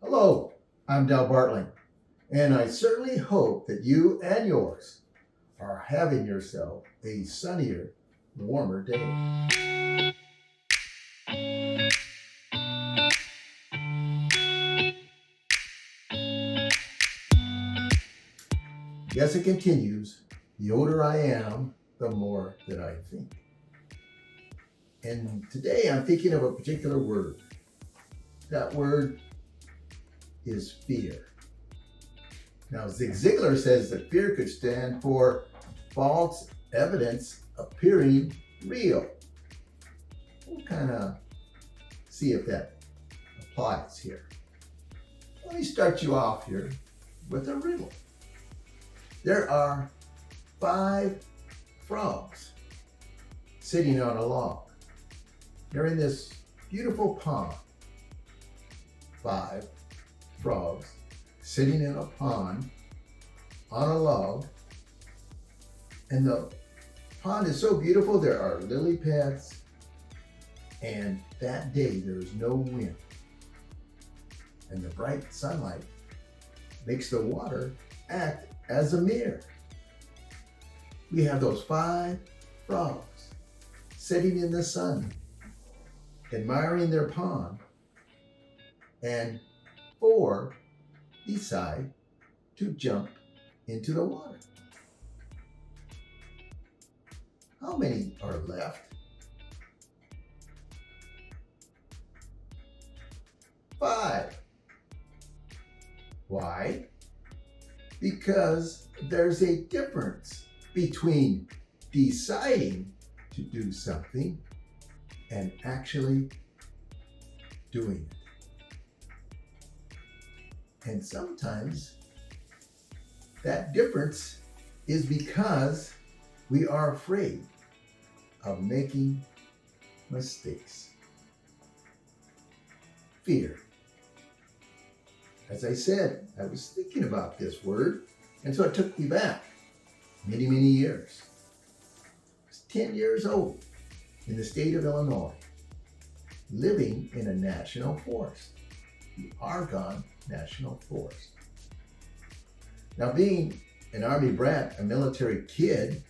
Hello, I'm Bartling, and I certainly hope that you and yours are having yourself a sunnier, warmer day. Yes, it continues. The older I am, the more that I think. And today I'm thinking of a particular word. That word is fear. Now, Zig Ziglar says that fear could stand for false evidence appearing real. We'll kind of see if that applies here. Let me start you off here with a riddle. There are 5 frogs sitting on a log. They're in this beautiful pond. 5 frogs sitting in a pond on a log. And the pond is so beautiful, there are lily pads. And that day there is no wind. And the bright sunlight makes the water act as a mirror. We have those 5 frogs sitting in the sun, admiring their pond, and 4 decide to jump into the water. How many are left? 5. Why? Because there's a difference between deciding to do something and actually doing it. And sometimes that difference is because we are afraid of making mistakes. Fear. As I said, I was thinking about this word, and so it took me back many, many years. I was 10 years old in the state of Illinois, living in a national forest, the Argonne National Forest. Now, being an Army brat, a military kid,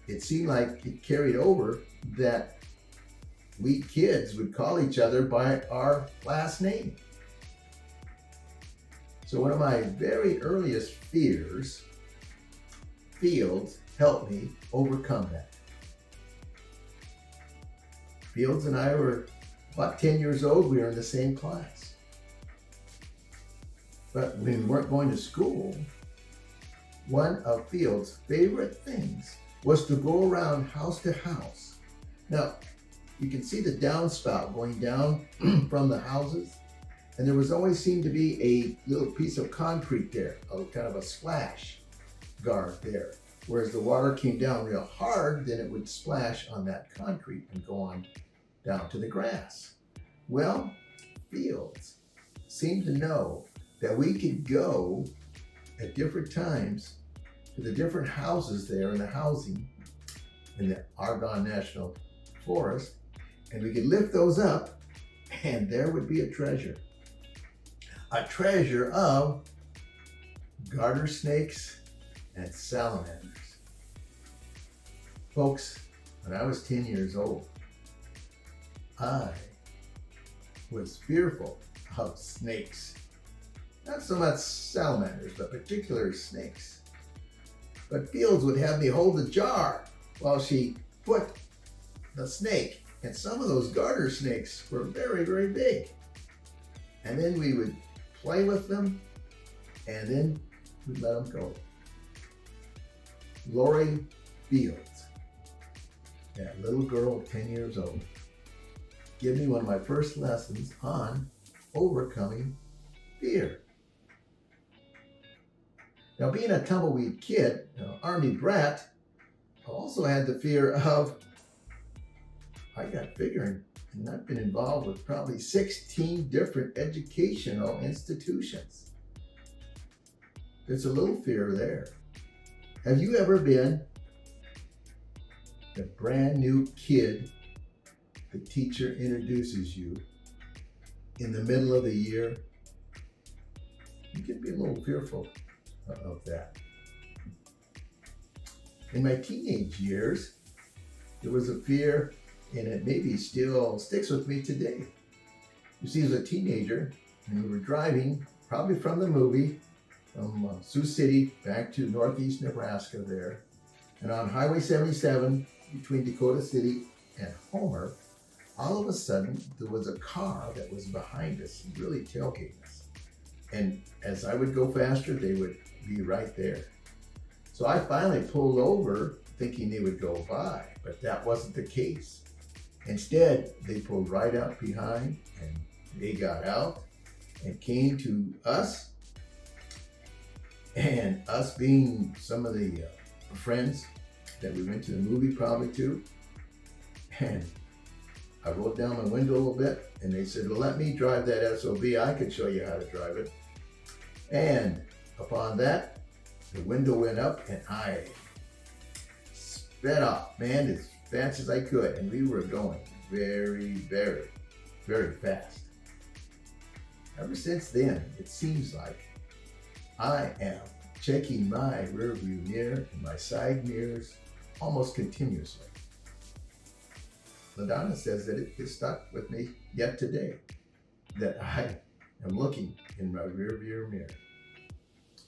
it seemed like it carried over that we kids would call each other by our last name. So one of my very earliest fears, Fields, helped me overcome that. Fields and I were about 10 years old. We were in the same class. But when we weren't going to school, one of Fields' favorite things was to go around house to house. Now, you can see the downspout going down from the houses. And there was always seemed to be a little piece of concrete there, kind of a splash guard there. Whereas the water came down real hard, then it would splash on that concrete and go on down to the grass. Well, Fields seemed to know that we could go at different times to the different houses there in the housing in the Argonne National Forest, and we could lift those up, and there would be a treasure. A treasure of garter snakes and salamanders. Folks, when I was 10 years old, I was fearful of snakes. Not so much salamanders, but particular snakes. But Fields would have me hold the jar while she put the snake, and some of those garter snakes were very, very big. And then we would play with them, and then we'd let them go. Lori Fields, that little girl, 10 years old, gave me one of my first lessons on overcoming fear. Now, being a tumbleweed kid, Army brat, I also had the fear of, I got figuring, and I've been involved with probably 16 different educational institutions. There's a little fear there. Have you ever been the brand new kid the teacher introduces you in the middle of the year you can be a little fearful of that. In my teenage years, there was a fear, and it maybe still sticks with me today. You see, as a teenager, and we were driving, probably from the movie, from Sioux City back to northeast Nebraska there, and on Highway 77 between Dakota City and Homer, all of a sudden there was a car that was behind us, really tailgating us. And as I would go faster, they would be right there. So I finally pulled over thinking they would go by, but that wasn't the case. Instead, they pulled right out behind, and they got out and came to us. And us being some of the friends that we went to the movie probably to, and I rolled down my window a little bit, and they said, well, let me drive that SOB. I could show you how to drive it. And upon that, the window went up, and I sped off, man, as fast as I could. And we were going very, very, very fast. Ever since then, it seems like I am checking my rear view mirror and my side mirrors almost continuously. LaDonna says that it is stuck with me yet today, that I am looking in my rear view mirror.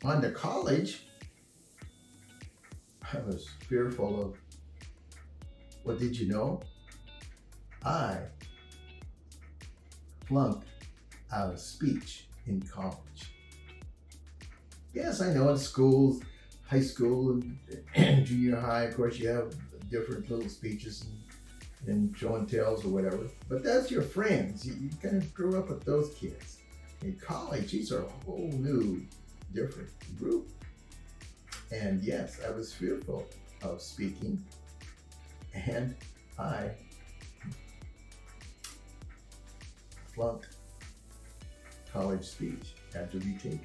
On to college, I was fearful of, what did you know? I flunked out of speech in college. Yes, I know in schools, high school and junior high, of course, you have different little speeches and show and tells or whatever, but that's your friends. You kind of grew up with those kids. In college, these are a whole new, different group. And yes, I was fearful of speaking, and I flunked college speech, had to be taken.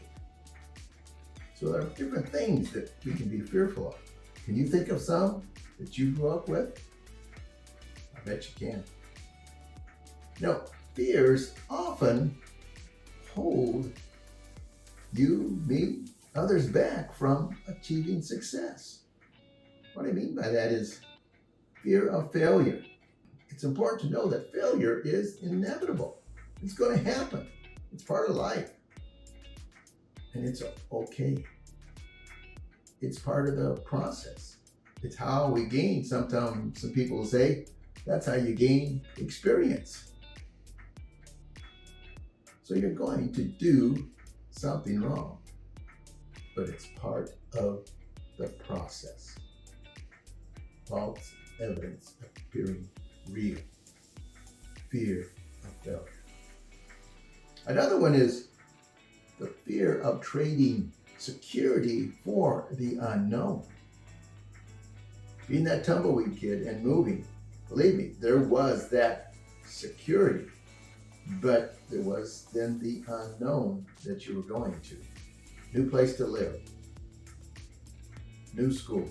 So there are different things that we can be fearful of. Can you think of some that you grew up with? I bet you can. Now, fears often hold you, me, others back from achieving success. What I mean by that is fear of failure. It's important to know that failure is inevitable. It's going to happen. It's part of life. And it's okay. It's part of the process. It's how we gain. Sometimes some people will say, that's how you gain experience. So you're going to do something wrong, but it's part of the process. False evidence appearing real. Fear of failure. Another one is the fear of trading security for the unknown. Being that tumbleweed kid and moving, believe me, there was that security, but there was then the unknown that you were going to. New place to live, new school,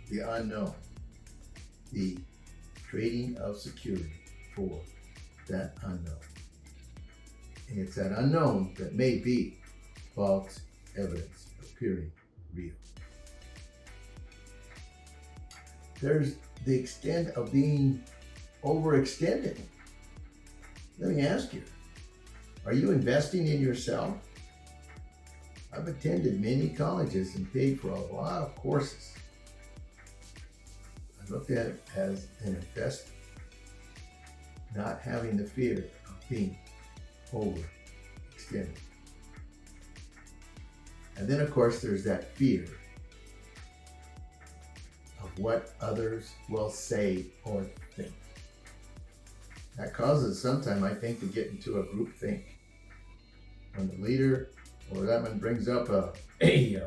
the unknown, the trading of security for that unknown. And it's that unknown that may be false evidence appearing real. There's the extent of being overextended. Let me ask you, are you investing in yourself? I've attended many colleges and paid for a lot of courses. I looked at it as an investment, not having the fear of being overextended. And then, of course, there's that fear of what others will say or think. That causes sometimes, I think, to get into a group think. When the leader or that one brings up an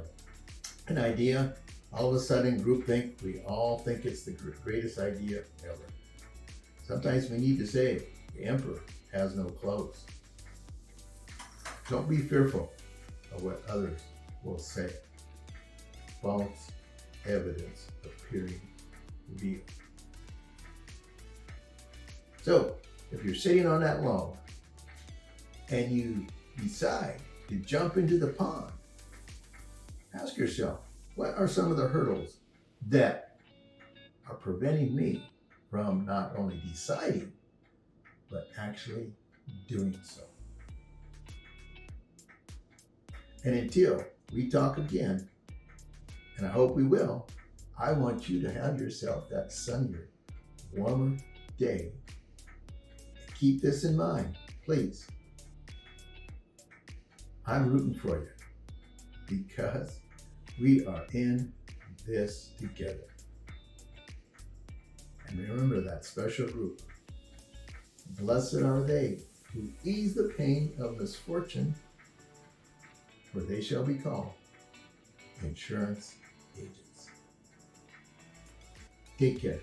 idea, all of a sudden group think, we all think it's the greatest idea ever. Sometimes we need to say, the emperor has no clothes. Don't be fearful of what others will say. False evidence appearing real. So, if you're sitting on that log and you decide to jump into the pond. Ask yourself, what are some of the hurdles that are preventing me from not only deciding, but actually doing so? And until we talk again, and I hope we will, I want you to have yourself that sunnier, warmer day. Keep this in mind, please. I'm rooting for you because we are in this together. And remember that special group. Blessed are they who ease the pain of misfortune, for they shall be called insurance agents. Take care.